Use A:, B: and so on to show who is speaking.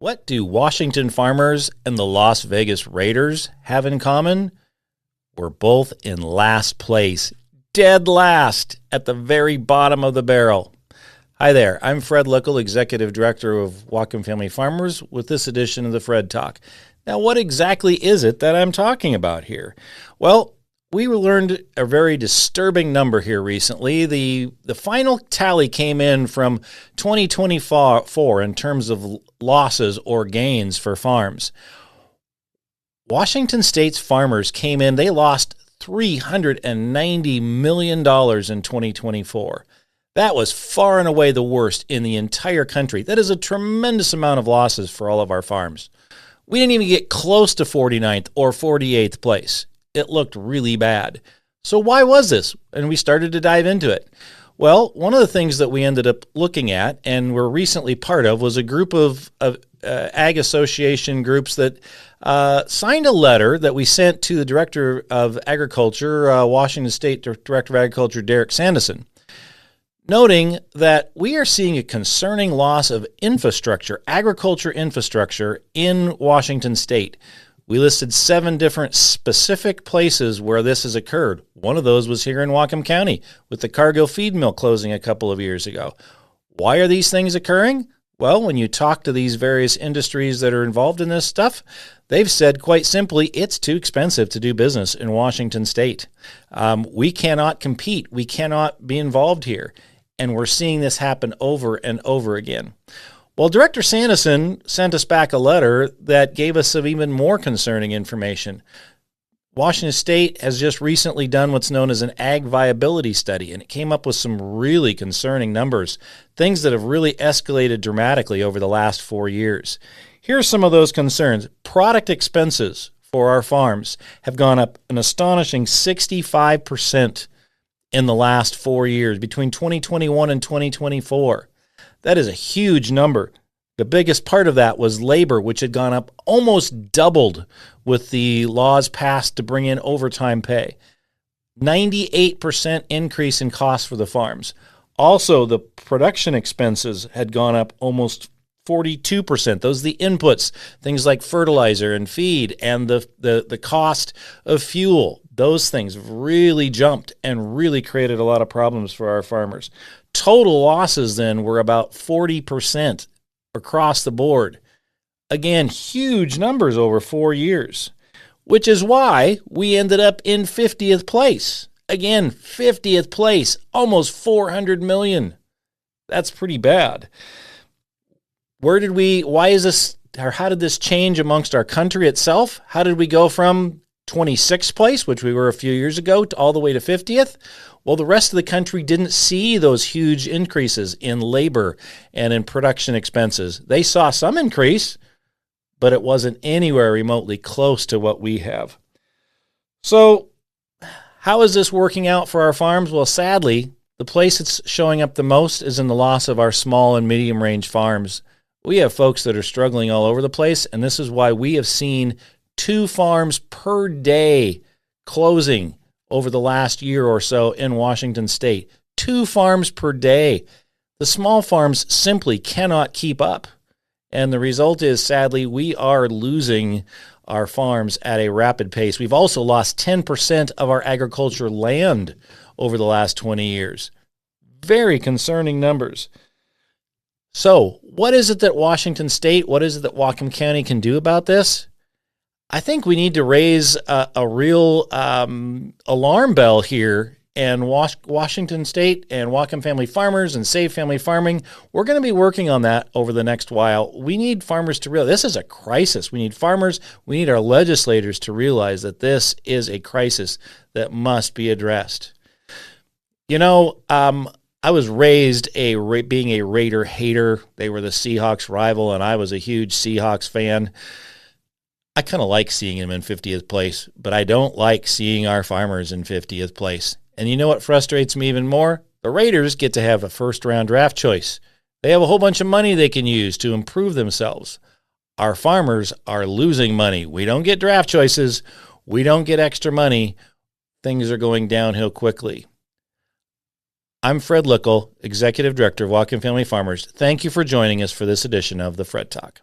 A: What do Washington farmers and the Las Vegas Raiders have in common? We're both in last place, dead last, at the very bottom of the barrel. Hi there, I'm Fred Lickel, Executive Director of Whatcom Family Farmers, with this edition of the Fred Talk. Now, what exactly is it that I'm talking about here? Well, we learned a very disturbing number here recently. The final tally came in from 2024 in terms of losses or gains for farms. Washington State's farmers came in, they lost $390 million in 2024. That was far and away the worst in the entire country. That is a tremendous amount of losses for all of our farms. We didn't even get close to 49th or 48th place. It looked really bad. So why was this? And we started to dive into it. Well, one of the things that we ended up looking at and were recently part of was a group of ag association groups that signed a letter that we sent to the Director of Agriculture, Washington State Director of Agriculture, Derek Sanderson, noting that we are seeing a concerning loss of infrastructure, agriculture infrastructure in Washington State. We listed 7 different specific places where this has occurred. One of those was here in Whatcom County with the Cargill feed mill closing a couple of years ago. Why are these things occurring? Well, when you talk to these various industries that are involved in this stuff, they've said quite simply, it's too expensive to do business in Washington State. We cannot compete. We cannot be involved here. And we're seeing this happen over and over again. Well, Director Sanderson sent us back a letter that gave us some even more concerning information. Washington State has just recently done what's known as an ag viability study, and it came up with some really concerning numbers, things that have really escalated dramatically over the last 4 years. Here are some of those concerns. Product expenses for our farms have gone up an astonishing 65% in the last 4 years, between 2021 and 2024. That is a huge number. The biggest part of that was labor, which had gone up almost doubled with the laws passed to bring in overtime pay. 98% increase in costs for the farms. Also, the production expenses had gone up almost 42%. Those are the inputs, things like fertilizer and feed and the cost of fuel. Those things really jumped and really created a lot of problems for our farmers. Total losses then were about 40% across the board. Again, huge numbers over 4 years, which is why we ended up in 50th place. Again, 50th place, almost 400 million. That's pretty bad. Why is this, or how did this change amongst our country itself? How did we go from 26th place, which we were a few years ago, to all the way to 50th? Well, the rest of the country didn't see those huge increases in labor and in production expenses. They saw some increase, but it wasn't anywhere remotely close to what we have. So how is this working out for our farms? Well, sadly, the place it's showing up the most is in the loss of our small and medium range farms. We have folks that are struggling all over the place, and this is why we have seen 2 farms per day closing over the last year or so in Washington State. 2 farms per day. The small farms simply cannot keep up. And the result is, sadly, we are losing our farms at a rapid pace. We've also lost 10% of our agriculture land over the last 20 years. Very concerning numbers. So, what is it that Washington State, what is it that Whatcom County can do about this? I think we need to raise a real alarm bell here, and Washington State and Whatcom Family Farmers and Save Family Farming, we're going to be working on that over the next while. We need farmers to realize this is a crisis. We need farmers, we need our legislators to realize that this is a crisis that must be addressed. You know, I was raised being a Raider hater. They were the Seahawks rival, and I was a huge Seahawks fan. I kind of like seeing him in 50th place, but I don't like seeing our farmers in 50th place. And you know what frustrates me even more? The Raiders get to have a first-round draft choice. They have a whole bunch of money they can use to improve themselves. Our farmers are losing money. We don't get draft choices. We don't get extra money. Things are going downhill quickly. I'm Fred Lickel, Executive Director of Whatcom Family Farmers. Thank you for joining us for this edition of the Fred Talk.